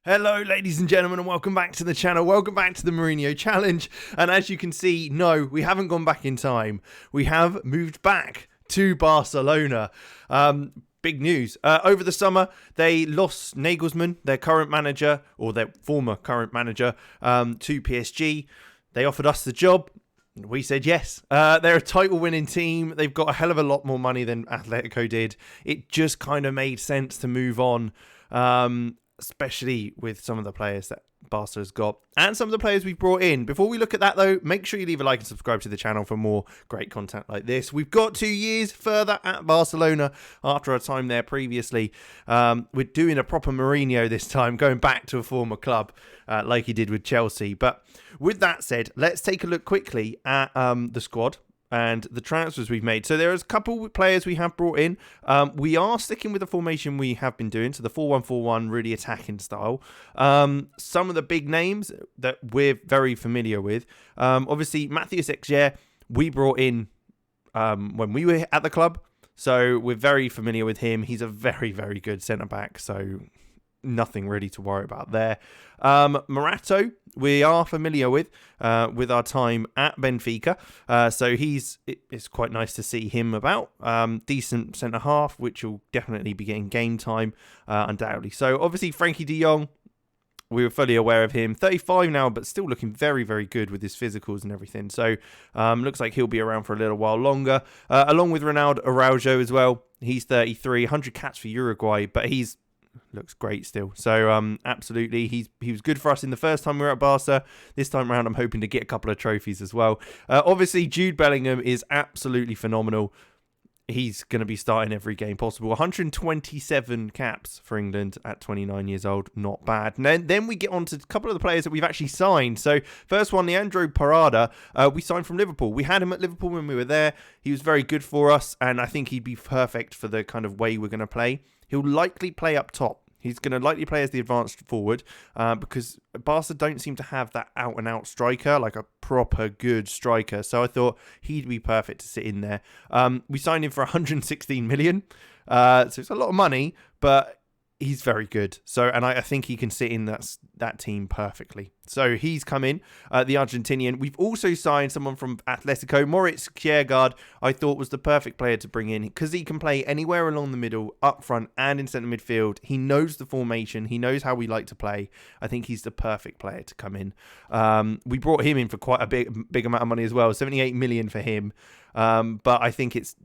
Hello, ladies and gentlemen, and welcome back to the channel. Welcome back to the Mourinho Challenge. And as you can see, no, we haven't gone back in time. We have moved back to Barcelona. Big news. Over the summer, they lost Nagelsmann, their current manager, or their former current manager, to PSG. They offered us the job. We said yes. They're a title-winning team. They've got a hell of a lot more money than Atletico did. It just kind of made sense to move on. Especially with some of the players that Barca has got and some of the players we've brought in. Before we look at that, though, make sure you leave a like and subscribe to the channel for more great content like this. We've got 2 years further at Barcelona after our time there previously. We're doing a proper Mourinho this time, going back to a former club like he did with Chelsea. But with that said, let's take a look quickly at the squad and the transfers we've made. So there's a couple of players we have brought in. We are sticking with the formation we have been doing, so the 4-1-4-1, really attacking style. Some of the big names that we're very familiar with. Obviously, Matthias Exger, we brought in when we were at the club, so we're very familiar with him. He's a very, very good centre-back, so nothing really to worry about there. Morato, we are familiar with our time at Benfica. So it's quite nice to see him about. Decent centre-half, which will definitely be getting game time, undoubtedly. So obviously Frankie de Jong, we were fully aware of him. 35 now, but still looking very, very good with his physicals and everything. So looks like he'll be around for a little while longer. Along with Ronaldo Araujo as well. He's 33, 100 caps for Uruguay, but looks great still. So absolutely, he was good for us in the first time we were at Barca. This time around, I'm hoping to get a couple of trophies as well. Obviously, Jude Bellingham is absolutely phenomenal. He's going to be starting every game possible. 127 caps for England at 29 years old. Not bad. And then we get on to a couple of the players that we've actually signed. So first one, Leandro Parada. We signed from Liverpool. We had him at Liverpool when we were there. He was very good for us, and I think he'd be perfect for the kind of way we're going to play. He'll likely play up top. He's going to likely play as the advanced forward because Barca don't seem to have that out-and-out striker, like a proper good striker. So I thought he'd be perfect to sit in there. We signed him for 116 million. So it's a lot of money, but he's very good. So, and I think he can sit in that team perfectly. So he's come in, the Argentinian. We've also signed someone from Atletico, Moritz Kjærgaard. I thought was the perfect player to bring in because he can play anywhere along the middle, up front, and in centre midfield. He knows the formation. He knows how we like to play. I think he's the perfect player to come in. We brought him in for quite a big amount of money as well, 78 million for him. But I think it's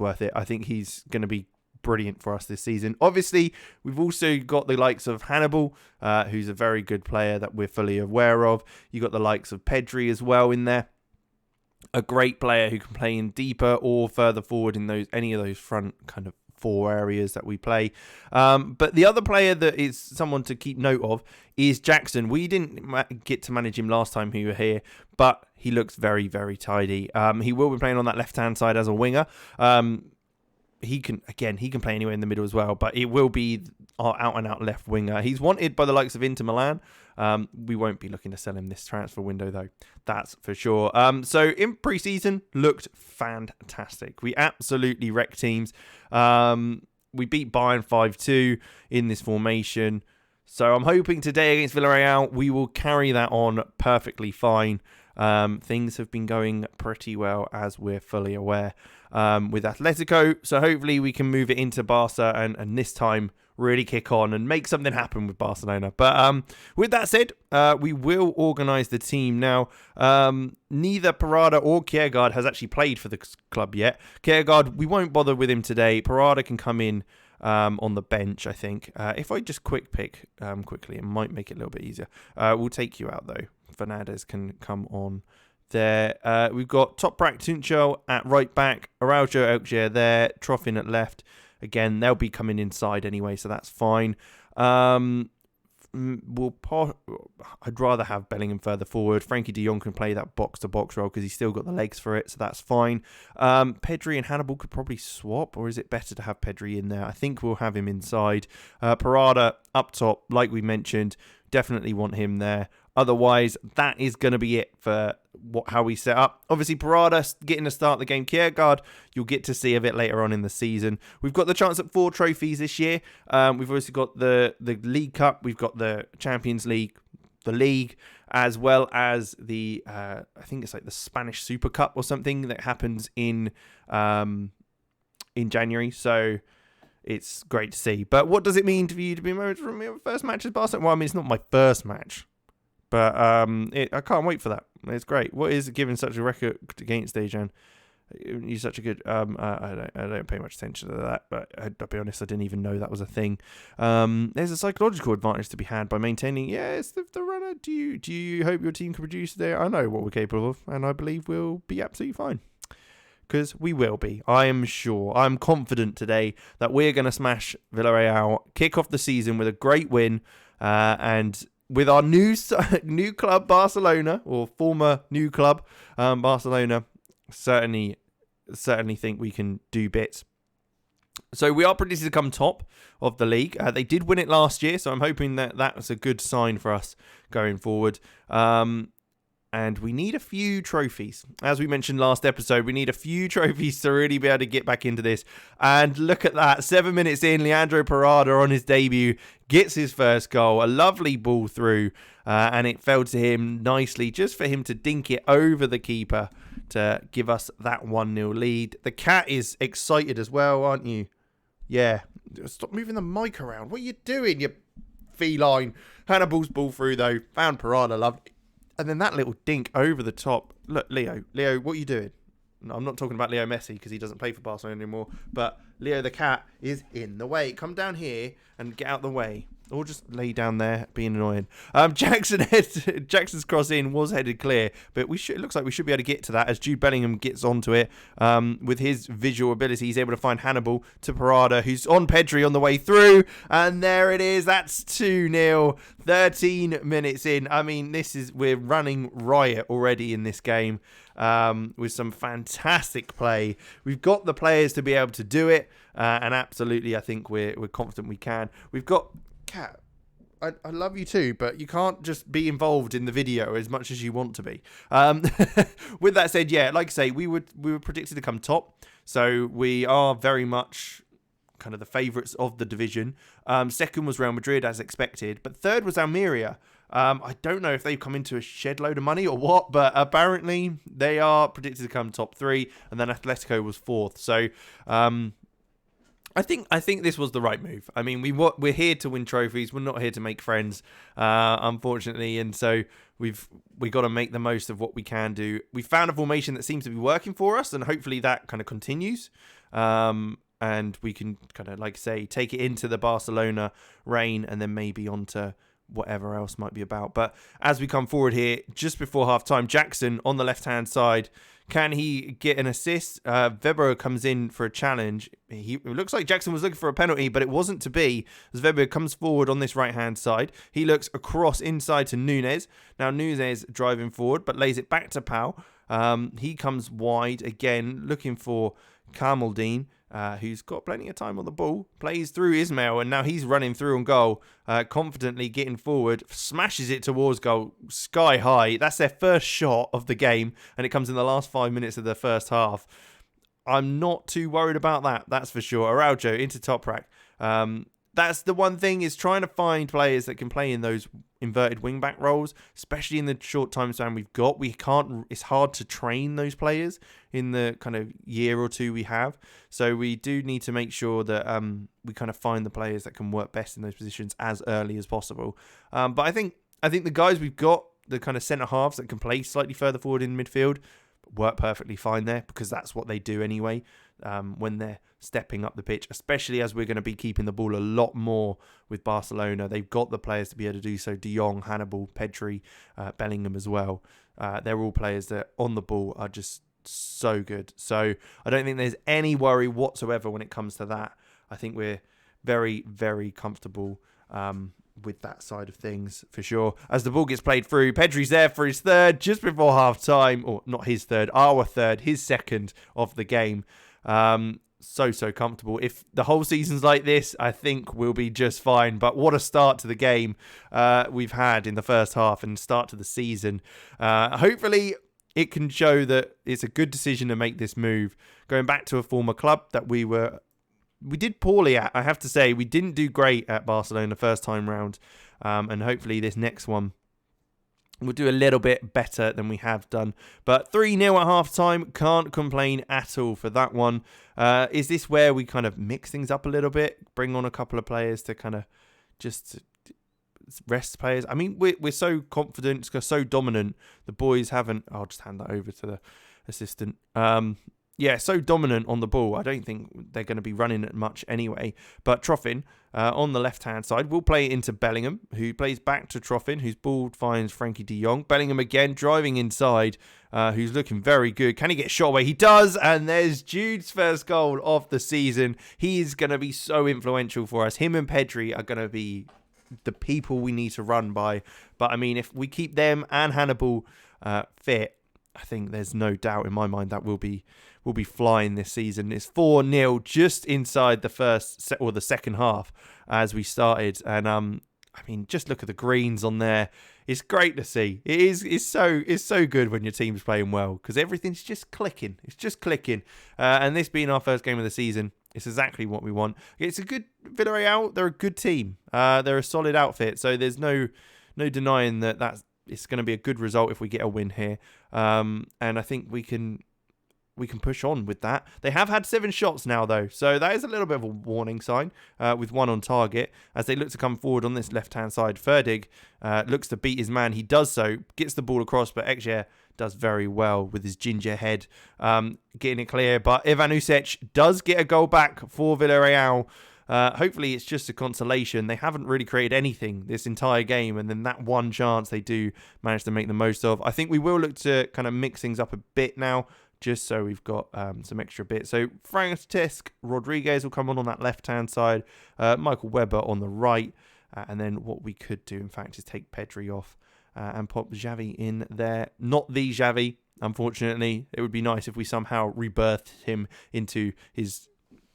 worth it. I think he's going to be brilliant for us this season. Obviously, we've also got the likes of Hannibal, who's a very good player that we're fully aware of. You got the likes of Pedri as well in there. A great player who can play in deeper or further forward in any of those front kind of four areas that we play. But the other player that is someone to keep note of is Jackson. We didn't get to manage him last time we were here, but he looks very, very tidy. He will be playing on that left-hand side as a winger. He can play anywhere in the middle as well, but it will be our out-and-out left winger. He's wanted by the likes of Inter Milan. We won't be looking to sell him this transfer window, though. That's for sure. So in pre-season, looked fantastic. We absolutely wrecked teams. We beat Bayern 5-2 in this formation. So I'm hoping today against Villarreal, we will carry that on perfectly fine. Things have been going pretty well, as we're fully aware, with Atletico. So hopefully we can move it into Barca and this time really kick on and make something happen with Barcelona. But with that said, we will organise the team now. Neither Parada or Kjærgaard has actually played for the club yet. Kjærgaard, we won't bother with him today. Parada can come in on the bench, I think. If I just quickly, it might make it a little bit easier. We'll take you out, though. Fernandez can come on there. We've got Toprak Tunchel at right back, Araujo Elkjær there, Troffin at left. Again, they'll be coming inside anyway, so that's fine. I'd rather have Bellingham further forward. Frankie de Jong can play that box-to-box role because he's still got the legs for it, so that's fine. Pedri and Hannibal could probably swap, or is it better to have Pedri in there? I think we'll have him inside. Parada up top, like we mentioned. Definitely want him there. Otherwise, that is going to be it for how we set up. Obviously, Parada getting to start the game. Kierkegaard, you'll get to see a bit later on in the season. We've got the chance at 4 trophies this year. We've obviously got the League Cup. We've got the Champions League, the League, as well as the, I think it's like the Spanish Super Cup or something that happens in January. So it's great to see. But what does it mean for you to be married from your first match as Barcelona? Well, I mean, it's not my first match. But I can't wait for that. It's great. What is giving such a record against Dejan? You're such a good. I don't pay much attention to that, but I'll be honest, I didn't even know that was a thing. There's a psychological advantage to be had by maintaining. Yeah, it's the runner. Do you hope your team can produce there? I know what we're capable of, and I believe we'll be absolutely fine. Because we will be. I am sure. I'm confident today that we're going to smash Villarreal, kick off the season with a great win, and with our new club, Barcelona, or former new club, Barcelona, certainly think we can do bits. So we are predicted to come top of the league. They did win it last year, so I'm hoping that that's a good sign for us going forward. And we need a few trophies. As we mentioned last episode, we need a few trophies to really be able to get back into this. And look at that. 7 minutes in, Leandro Parada on his debut gets his first goal. A lovely ball through. And it fell to him nicely just for him to dink it over the keeper to give us that 1-0 lead. The cat is excited as well, aren't you? Yeah. Stop moving the mic around. What are you doing, you feline? Hannibal's ball through, though. Found Parada. Lovely. And then that little dink over the top. Look, Leo, what are you doing? No, I'm not talking about Leo Messi because he doesn't play for Barcelona anymore. But Leo the cat is in the way. Come down here and get out the way. Or just lay down there being annoying. Jackson's cross in was headed clear. But it looks like we should be able to get to that as Jude Bellingham gets onto it. With his visual ability, he's able to find Hannibal to Parada, who's on Pedri on the way through. And there it is. That's 2-0. 13 minutes in. I mean, we're running riot already in this game. With some fantastic play. We've got the players to be able to do it. And absolutely, I think we're confident we can. We've got... Cat, I love you too, but you can't just be involved in the video as much as you want to be. With that said, yeah, like I say, we were predicted to come top, so we are very much kind of the favourites of the division. Second was Real Madrid, as expected, but third was Almeria. I don't know if they've come into a shed load of money or what, but apparently they are predicted to come top 3, and then Atletico was 4th. So, I think this was the right move. I mean, we're here to win trophies. We're not here to make friends, unfortunately. And so we got to make the most of what we can do. We found a formation that seems to be working for us, and hopefully that kind of continues. And we can kind of, like I say, take it into the Barcelona reign and then maybe onto whatever else might be about. But as we come forward here, just before half-time, Jackson on the left-hand side, can he get an assist? Weber comes in for a challenge. It looks like Jackson was looking for a penalty, but it wasn't to be, as Weber comes forward on this right-hand side. He looks across inside to Núñez. Now Núñez driving forward, but lays it back to Pau. He comes wide again, looking for Kamaldeen. Who's got plenty of time on the ball, plays through Ismail, and now he's running through on goal, confidently getting forward, smashes it towards goal, sky high. That's their first shot of the game, and it comes in the last 5 minutes of the first half. I'm not too worried about that, that's for sure. Araujo into Toprak. That's the one thing, is trying to find players that can play in those inverted wing-back roles, especially in the short time span we've got. It's hard to train those players in the kind of year or two we have. So we do need to make sure that we kind of find the players that can work best in those positions as early as possible. But I think the guys we've got, the kind of centre halves that can play slightly further forward in midfield, work perfectly fine there, because that's what they do anyway when they're stepping up the pitch, especially as we're going to be keeping the ball a lot more with Barcelona. They've got the players to be able to do so. De Jong, Hannibal, Pedri, Bellingham as well. They're all players that on the ball are just so good. So I don't think there's any worry whatsoever when it comes to that. I think we're very, very comfortable with that side of things for sure. As the ball gets played through, Pedri's there for his third just before half time, or not his third, our third, his second of the game. so comfortable. If the whole season's like this, I think we'll be just fine. But what a start to the game we've had in the first half and start to the season. Hopefully it can show that it's a good decision to make this move. Going back to a former club that we did poorly at, I have to say. We didn't do great at Barcelona the first time round. And hopefully this next one we'll do a little bit better than we have done. But 3-0 at half-time. Can't complain at all for that one. Is this where we kind of mix things up a little bit? Bring on a couple of players to kind of just rest players? I mean, we're so confident, so dominant. The boys haven't... I'll just hand that over to the assistant. Yeah, so dominant on the ball. I don't think they're going to be running it much anyway. But Troffin, on the left-hand side, will play it into Bellingham, who plays back to Troffin, whose ball finds Frankie de Jong. Bellingham again, driving inside, who's looking very good. Can he get shot away? He does, and there's Jude's first goal of the season. He is going to be so influential for us. Him and Pedri are going to be the people we need to run by. But, I mean, if we keep them and Hannibal fit, I think there's no doubt in my mind that we'll be flying this season. It's 4-0 just inside the first or the second half as we started, and I mean, just look at the greens on there. It's great to see. It's so good when your team's playing well because everything's just clicking. It's just clicking, and this being our first game of the season, it's exactly what we want. It's a good Villarreal. They're a good team. They're a solid outfit. So there's no denying that it's going to be a good result if we get a win here. And I think we can push on with that. They have had 7 shots now, though, so that is a little bit of a warning sign with 1 on target as they look to come forward on this left-hand side. Ferdig looks to beat his man. He does so, gets the ball across, but Ekjer does very well with his ginger head, getting it clear. But Ivanusic does get a goal back for Villarreal. Hopefully it's just a consolation. They haven't really created anything this entire game, and then that one chance they do manage to make the most of. I think we will look to kind of mix things up a bit now, just so we've got some extra bits. So Francesc Rodriguez will come on that left-hand side, Michael Webber on the right, and then what we could do, in fact, is take Pedri off and pop Xavi in there. Not the Xavi, unfortunately. It would be nice if we somehow rebirthed him into his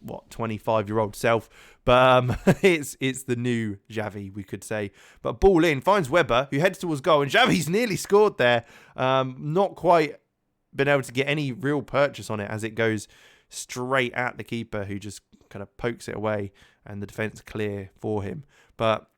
25-year-old self, but it's the new Xavi, we could say. But ball in, finds Webber, who heads towards goal, and Xavi's nearly scored there. Not quite been able to get any real purchase on it as it goes straight at the keeper, who just kind of pokes it away, and the defence clear for him. But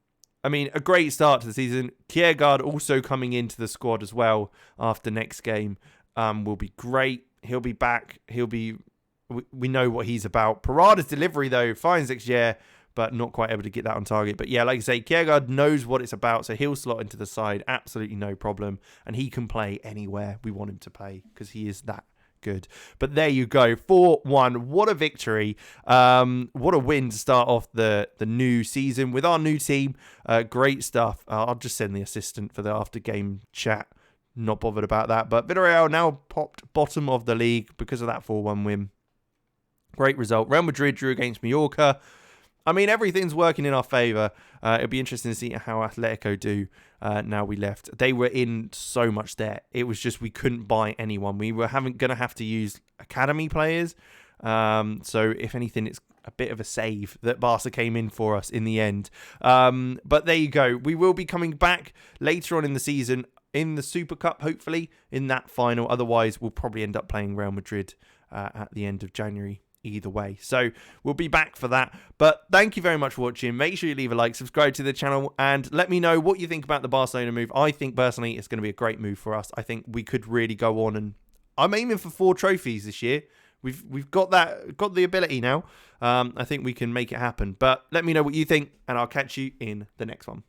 I mean, a great start to the season. Kiergaard also coming into the squad as well after next game will be great. He'll be back. We know what he's about. Parada's delivery, though, finds Ekjer, but not quite able to get that on target. But yeah, like I say, Kiergaard knows what it's about, so he'll slot into the side, absolutely no problem. And he can play anywhere we want him to play because he is that good. But there you go, 4-1. What a victory. What a win to start off the new season with our new team. Great stuff. I'll just send the assistant for the after-game chat. Not bothered about that. But Villarreal now popped bottom of the league because of that 4-1 win. Great result. Real Madrid drew against Mallorca. I mean, everything's working in our favour. It'll be interesting to see how Atletico do now we left. They were in so much debt. It was just we couldn't buy anyone. We were going to have to use academy players. So if anything, it's a bit of a save that Barca came in for us in the end. But there you go. We will be coming back later on in the season in the Super Cup, hopefully, in that final. Otherwise, we'll probably end up playing Real Madrid at the end of January. Either way, so we'll be back for that. But thank you very much for watching. Make sure you leave a like, subscribe to the channel, and let me know what you think about the Barcelona move. I think personally it's going to be a great move for us. I think we could really go on, and I'm aiming for 4 trophies this year. We've got the ability now. I think we can make it happen. But let me know what you think, and I'll catch you in the next one.